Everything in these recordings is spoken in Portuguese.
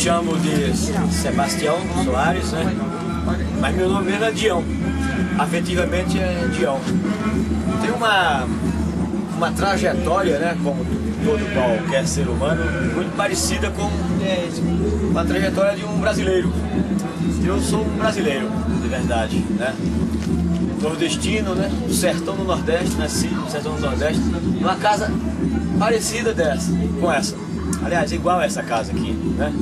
chamo de Sebastião Soares, né? Mas meu nome mesmo é Dião. Afetivamente é Dião. Tem uma trajetória, né, como todo qualquer ser humano, muito parecida com a trajetória de um brasileiro. Eu sou um brasileiro, de verdade, né? Nordestino, né? Do sertão do Nordeste, nasci no sertão do Nordeste, numa casa parecida com essa. Aliás, igual a essa casa aqui, né?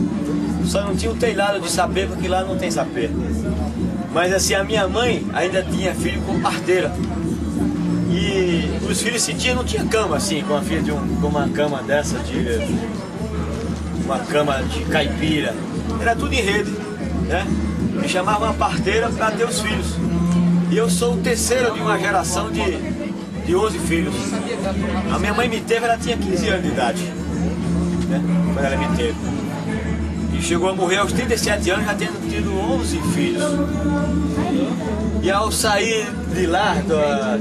Só não tinha o telhado de sapê, porque lá não tem sapê. Mas assim, a minha mãe ainda tinha filho com parteira. E os filhos não tinha cama assim, com a filha com uma cama dessa, uma cama de caipira. Era tudo em rede, né? Me chamava uma parteira para ter os filhos. E eu sou o terceiro de uma geração de 11 filhos. A minha mãe me teve, ela tinha 15 anos de idade, né? Quando ela me teve. E chegou a morrer aos 37 anos, já tendo tido 11 filhos. E ao sair de lá,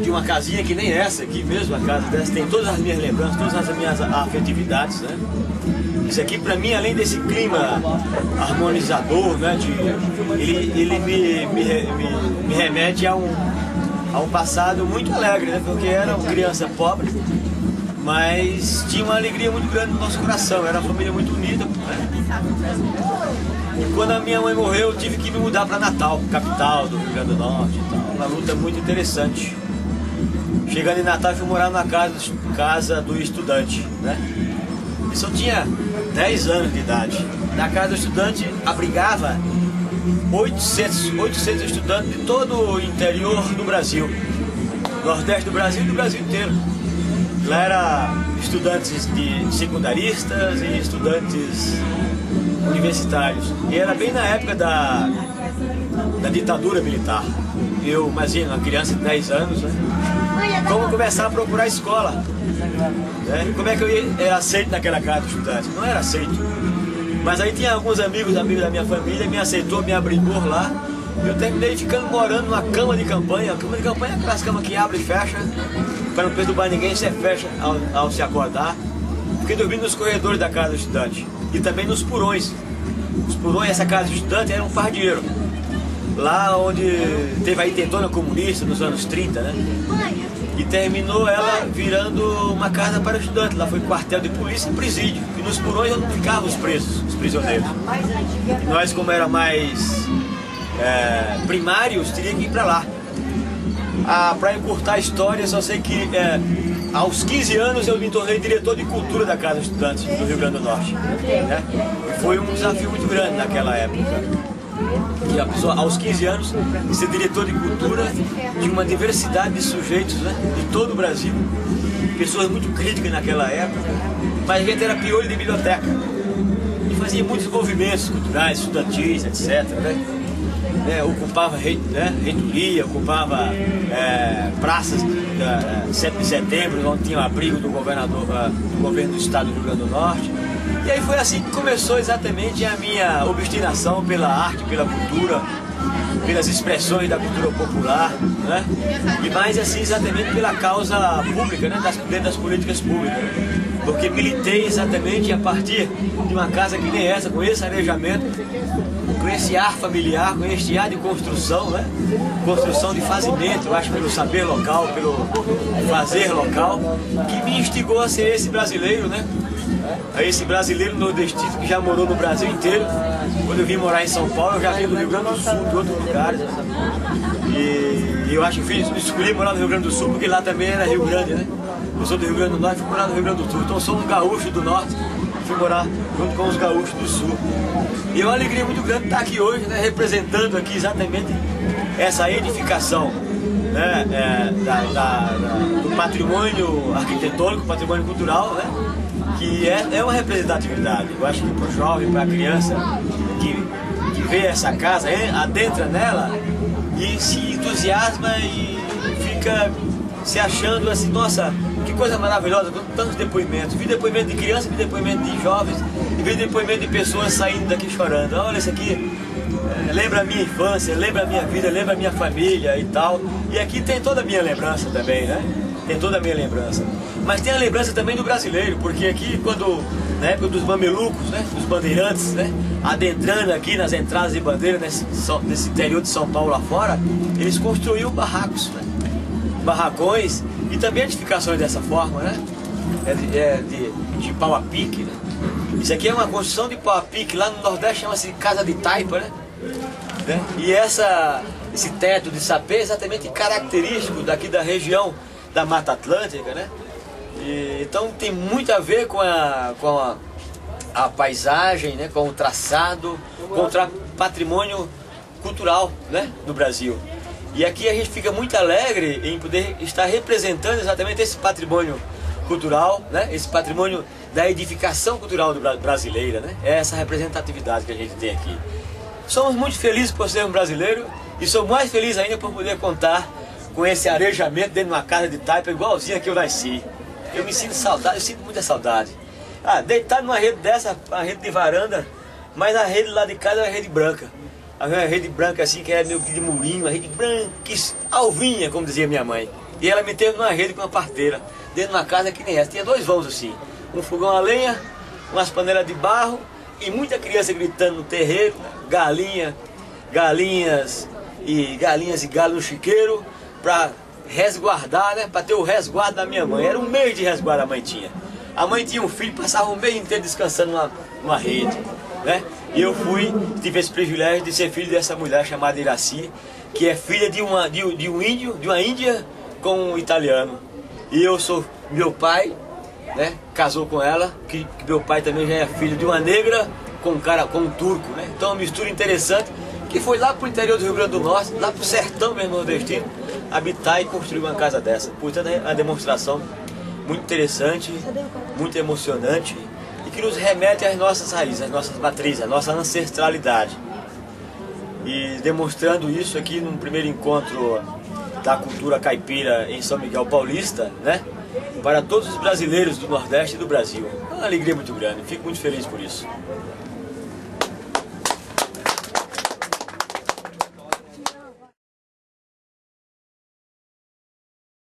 de uma casinha que nem essa aqui mesmo, a casa dessa, tem todas as minhas lembranças, todas as minhas afetividades, né? Isso aqui para mim, além desse clima harmonizador, né, ele me remete a um passado muito alegre, né? Porque era uma criança pobre, mas tinha uma alegria muito grande no nosso coração, era uma família muito unida, né? E quando a minha mãe morreu, eu tive que me mudar para Natal, capital do Rio Grande do Norte e tal. Uma luta muito interessante. Chegando em Natal, fui morar na casa do estudante, né? Isso eu tinha 10 anos de idade. Na casa do estudante abrigava 800 estudantes de todo o interior do Brasil. Nordeste do Brasil e do Brasil inteiro. Lá era estudantes de secundaristas e estudantes universitários. E era bem na época da ditadura militar. Eu, imagina, uma criança de 10 anos, né? Como começar a procurar escola, né? Como é que eu era aceito naquela casa de estudante? Não era aceito. Mas aí tinha alguns amigos da minha família, me aceitou, me abrigou lá. Eu terminei ficando morando numa cama de campanha. A cama de campanha é aquelas camas que abre e fecha, para não perturbar ninguém, você fecha ao se acordar. Fiquei dormindo nos corredores da casa do estudante e também nos porões. Os porões dessa casa do estudante era um pardieiro. Lá onde teve a intentona comunista nos anos 30, né? E terminou ela virando uma casa para estudantes. Lá foi quartel de polícia e presídio. E nos porões onde ficavam os presos, os prisioneiros. E nós, como era mais primários, teria que ir para lá. Para encurtar a história, só sei que aos 15 anos eu me tornei diretor de cultura da Casa dos Estudantes do Rio Grande do Norte, né? Foi um desafio muito grande naquela época. E a pessoa, aos 15 anos, ser diretor de cultura de uma diversidade de sujeitos, né, de todo o Brasil. Pessoas muito críticas naquela época, mas a gente era piolho de biblioteca. E fazia muitos movimentos culturais, estudantis, etc. Ocupava reitoria, ocupava praças, 7 de setembro, onde tinha o abrigo do governador, do governo do estado do Rio Grande do Norte. E aí foi assim que começou exatamente a minha obstinação pela arte, pela cultura, pelas expressões da cultura popular, né? E mais assim exatamente pela causa pública, né? Dentro das políticas públicas. Porque militei exatamente a partir de uma casa que nem essa, com esse arejamento, com esse ar familiar, com este ar de construção, né? Construção de fazimento, eu acho, pelo saber local, pelo fazer local, que me instigou a ser esse brasileiro, né? A esse brasileiro nordestino que já morou no Brasil inteiro. Quando eu vim morar em São Paulo, eu já vim do Rio Grande do Sul, de outros lugares. E eu acho que escolhi morar no Rio Grande do Sul porque lá também era Rio Grande, né? Eu sou do Rio Grande do Norte e fui morar no Rio Grande do Sul. Então eu sou um gaúcho do Norte, fui morar junto com os gaúchos do Sul. E é uma alegria muito grande estar aqui hoje, né, representando aqui exatamente essa edificação, né, do patrimônio arquitetônico, patrimônio cultural, né? Que é uma representatividade. Eu acho que para o jovem, para a criança que vê essa casa, adentra nela e se entusiasma e fica se achando assim, nossa, que coisa maravilhosa, com tantos depoimentos. Vi depoimento de crianças, vi depoimento de jovens, e vi depoimento de pessoas saindo daqui chorando. Olha, isso aqui lembra a minha infância, lembra a minha vida, lembra a minha família e tal. E aqui tem toda a minha lembrança também, né? Tem toda a minha lembrança. Mas tem a lembrança também do brasileiro, porque aqui quando na época dos mamelucos, né, dos bandeirantes, né, adentrando aqui nas entradas de bandeira nesse interior de São Paulo lá fora, eles construíram barracos, né, barracões e também edificações dessa forma, né, de pau a pique, né. Isso aqui é uma construção de pau a pique, lá no Nordeste chama-se casa de taipa, né, e esse teto de sapê é exatamente característico daqui da região da Mata Atlântica, né. Então tem muito a ver com a paisagem, né, com o traçado, com o patrimônio cultural, né, do Brasil. E aqui a gente fica muito alegre em poder estar representando exatamente esse patrimônio cultural, né, esse patrimônio da edificação cultural brasileira, né, é essa representatividade que a gente tem aqui. Somos muito felizes por sermos brasileiros e sou mais feliz ainda por poder contar com esse arejamento dentro de uma casa de taipa igualzinha que eu nasci. Eu me sinto saudade, eu sinto muita saudade. Deitado numa rede dessa, uma rede de varanda, mas a rede lá de casa é uma rede branca. A rede branca assim, que é meio que de murinho, uma rede branca, alvinha, como dizia minha mãe. E ela me teve numa rede com uma parteira, dentro de uma casa que nem essa. Tinha 2 vãos assim, um fogão a lenha, umas panelas de barro e muita criança gritando no terreiro, galinhas e galo no chiqueiro, para resguardar, né, para ter o resguardo da minha mãe. Era um mês de resguardo a mãe tinha. A mãe tinha um filho, passava um mês inteiro descansando numa rede, né? E eu tive esse privilégio de ser filho dessa mulher chamada Iraci, que é filha de uma índia com um italiano. E eu sou, meu pai, né, casou com ela, que meu pai também já é filho de uma negra com um turco, né? Então é uma mistura interessante, que foi lá para o interior do Rio Grande do Norte, lá para o sertão mesmo nordestino, habitar e construir uma casa dessa. Portanto, é uma demonstração muito interessante, muito emocionante e que nos remete às nossas raízes, às nossas matrizes, à nossa ancestralidade. E demonstrando isso aqui num primeiro encontro da cultura caipira em São Miguel Paulista, né, para todos os brasileiros do Nordeste e do Brasil. É uma alegria muito grande, fico muito feliz por isso.